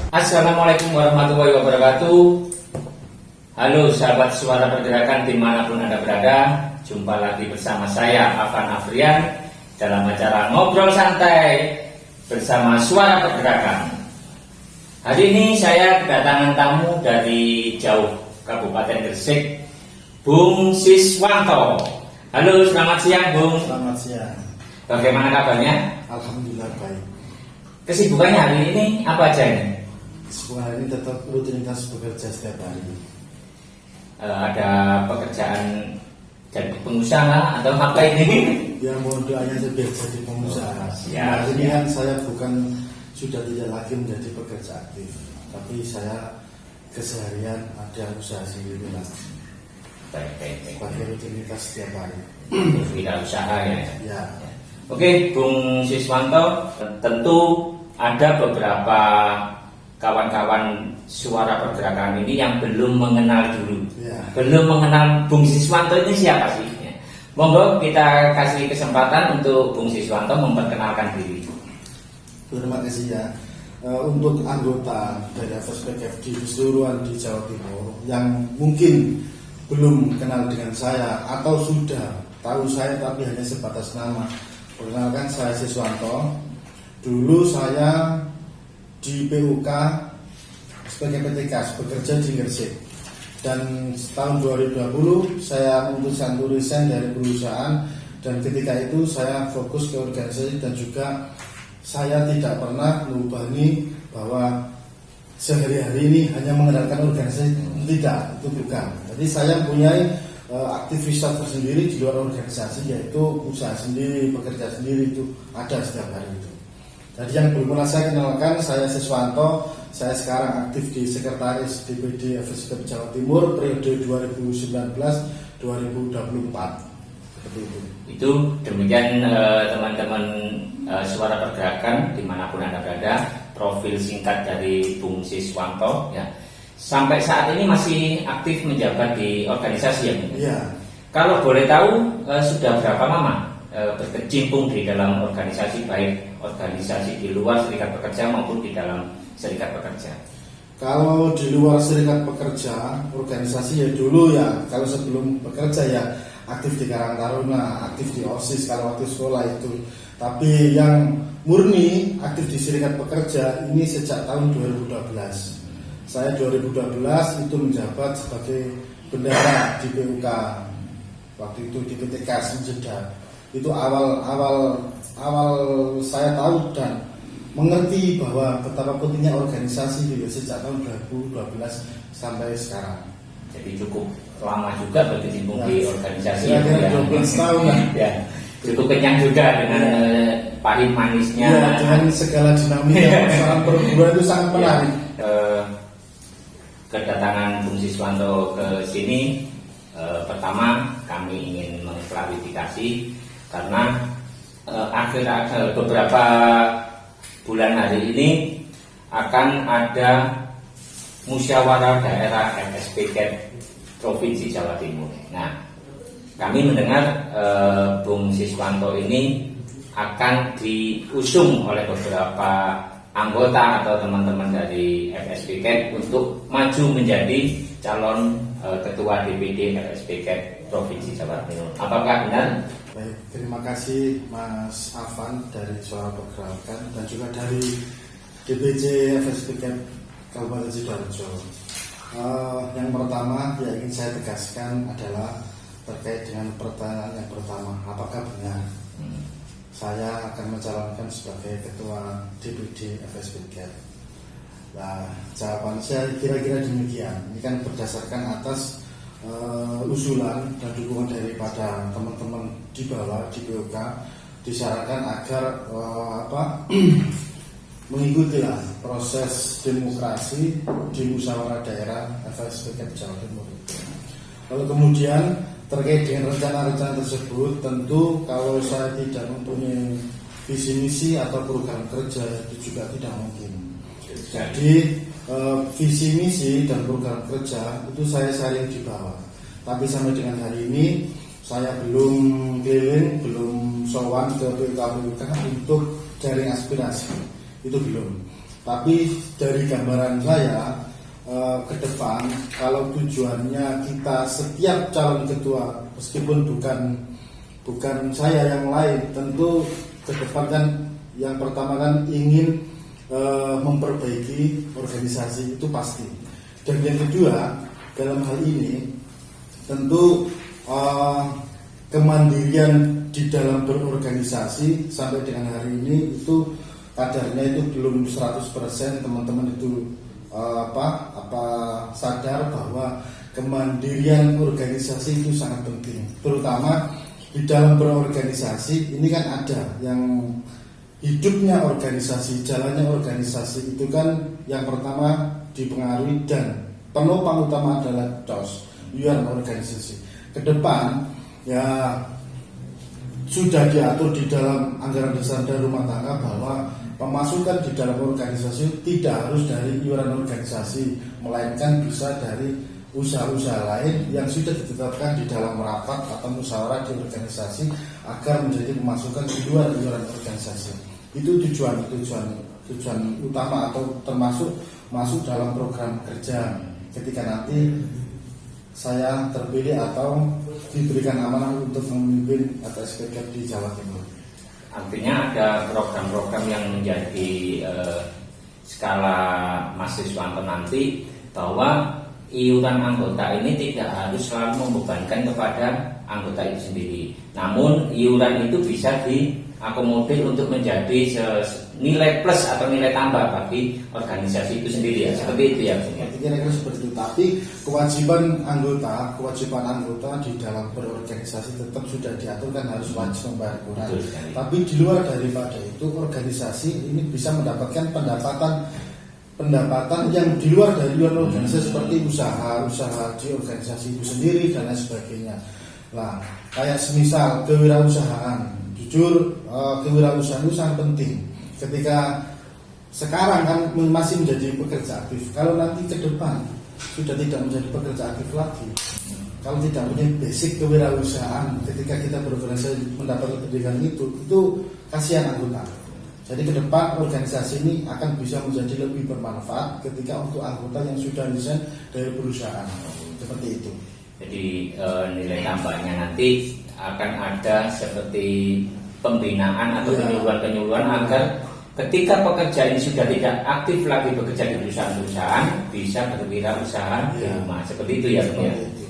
Assalamualaikum warahmatullahi wabarakatuh. Halo sahabat Suara Pergerakan dimanapun Anda berada. Jumpa lagi bersama saya Afan Afrian dalam acara Ngobrol Santai bersama Suara Pergerakan. Hari ini saya kedatangan tamu dari jauh Kabupaten Gresik, Bung Siswanto. Halo, selamat siang Bung. Selamat siang. Bagaimana kabarnya? Alhamdulillah baik. Kesibukannya hari ini apa aja ini? Sekolah ini tetap rutinitas bekerja setiap hari. Ada pekerjaan jadi pengusaha atau apa ini? Ya mohon doanya saya biar jadi pengusaha. Siap, Ini kan saya sudah tidak lagi menjadi pekerja aktif, tapi saya keseharian ada usaha sendiri lah. Baik. Pakai rutinitas setiap hari. Wirausaha ya. Ya. Oke, Bung Siswanto, tentu ada beberapa kawan-kawan Suara Pergerakan ini yang belum mengenal dulu, belum mengenal Bung Siswanto ini siapa sih? Ya. Monggo kita kasih kesempatan untuk Bung Siswanto memperkenalkan diri. Terima kasih ya. Untuk anggota dari FSPKF di keseluruhan di Jawa Timur yang mungkin belum kenal dengan saya atau sudah tahu saya tapi hanya sebatas nama, perkenalkan saya Siswanto. Dulu saya di PUK sebagai PTK bekerja di Gresik, dan tahun 2020 saya memutuskan untuk resign dari perusahaan, dan ketika itu saya fokus ke organisasi dan juga saya tidak pernah melubangi bahwa sehari-hari ini hanya mengandalkan organisasi, tidak, itu bukan. Jadi saya punya aktivitas tersendiri di luar organisasi, yaitu usaha sendiri, bekerja sendiri, itu ada setiap hari itu. Jadi yang belum pernah saya kenalkan, saya Siswanto. Saya sekarang aktif di Sekretaris DPD FSPKF Jawa Timur periode 2019-2024. Seperti itu. Itu demikian teman-teman Suara Pergerakan dimanapun Anda berada, profil singkat dari Bung Siswanto ya. Sampai saat ini masih aktif menjabat di organisasi ya Bung? Iya. Kalau boleh tahu sudah berapa lama berkecimpung di dalam organisasi, baik organisasi di luar serikat pekerja maupun di dalam serikat pekerja? Kalau di luar serikat pekerja, organisasi ya dulu ya, kalau sebelum bekerja ya aktif di Karang Taruna, aktif di OSIS kalau waktu sekolah itu. Tapi yang murni aktif di serikat pekerja ini sejak tahun 2012. Saya 2012 itu menjabat sebagai bendahara di PUK. Waktu itu di PTK Semjeda. Itu awal saya tahu dan mengerti bahwa betapa pentingnya organisasi juga sejak tahun 2012 sampai sekarang. Jadi cukup lama juga berkecimpung di organisasi ya, 12 tahun lah. Ya, cukup kenyang juga dengan pahit manisnya. Ya, dengan segala dinamika persoalan perburuan itu sangat menarik. Kedatangan Bung Siswanto ke sini, pertama kami ingin mengklarifikasi karena akhir-akhir beberapa bulan hari ini akan ada musyawarah daerah FSPKF Provinsi Jawa Timur. Nah, kami mendengar Bung Siswanto ini akan diusung oleh beberapa anggota atau teman-teman dari FSPKF untuk maju menjadi calon ketua DPD FSPKF Provinsi Jawa Timur. Apakah benar? Baik, terima kasih Mas Afan dari Suara Pergerakan dan juga dari DPC FSPKF Kabupaten Sidoarjo. Yang pertama yang ingin saya tegaskan adalah terkait dengan pertanyaan yang pertama, apakah benar saya akan mencalonkan sebagai ketua DPD FSPKF? Nah, jawaban saya kira-kira demikian. Ini kan berdasarkan atas usulan dan dukungan daripada teman-teman di bawah di PUK, disarankan agar mengikutilah proses demokrasi di musyawarah daerah FSPKF Jawa Timur. Lalu kemudian terkait dengan rencana-rencana tersebut, tentu kalau saya tidak mempunyai visi misi atau program kerja itu juga tidak mungkin. Jadi visi misi dan program kerja itu saya sharing di bawah. Tapi sampai dengan hari ini saya belum keliling, belum sowan ke PUK untuk jaring aspirasi. Itu belum. Tapi dari gambaran saya ke depan, kalau tujuannya kita setiap calon ketua, meskipun bukan saya yang lain, tentu ke depan kan yang pertama kan ingin memperbaiki organisasi, itu pasti. Dan yang kedua, dalam hal ini tentu kemandirian di dalam berorganisasi sampai dengan hari ini itu kadarnya itu belum 100%. Teman-teman itu sadar bahwa kemandirian organisasi itu sangat penting, terutama di dalam berorganisasi. Ini kan ada yang hidupnya organisasi, jalannya organisasi itu kan yang pertama dipengaruhi dan penopang utama adalah DOS, iuran organisasi. Ke depan ya sudah diatur di dalam anggaran dasar dan rumah tangga bahwa pemasukan di dalam organisasi tidak harus dari iuran organisasi, melainkan bisa dari usaha-usaha lain yang sudah ditetapkan di dalam rapat atau musyawarah di organisasi agar menjadi pemasukan di luar iuran organisasi. Itu tujuan utama atau termasuk masuk dalam program kerja ketika nanti saya terpilih atau diberikan amanah untuk memimpin atau SPK di Jawa Timur. Artinya ada program-program yang menjadi skala Mas Riswanto nanti, bahwa iuran anggota ini tidak harus selalu membebankan kepada anggota itu sendiri. Namun iuran itu bisa diakomodir untuk menjadi nilai plus atau nilai tambah bagi organisasi itu sendiri ya. Seperti itu ya. Kira-kira seperti itu. Tapi kewajiban anggota di dalam berorganisasi tetap sudah diatur, kan harus wajib membayar iuran. Tapi di luar daripada itu, organisasi ini bisa mendapatkan pendapatan yang di luar dari organisasi, seperti usaha di organisasi itu sendiri dan lain sebagainya. Nah, kayak semisal kewirausahaan, jujur kewirausahaan itu sangat penting. Ketika sekarang kan masih menjadi pekerja aktif, kalau nanti ke depan sudah tidak menjadi pekerja aktif lagi, kalau tidak punya basic kewirausahaan ketika kita berorganisasi mendapat pendidikan itu kasihan anggota. Jadi ke depan organisasi ini akan bisa menjadi lebih bermanfaat ketika untuk anggota yang sudah desain dari perusahaan. Seperti itu. Jadi nilai tambahnya nanti akan ada seperti pembinaan atau penyuluhan agar ketika pekerja ini sudah tidak aktif lagi bekerja di perusahaan-perusahaan, bisa berwirausaha di rumah. Seperti itu ya. Seperti itu.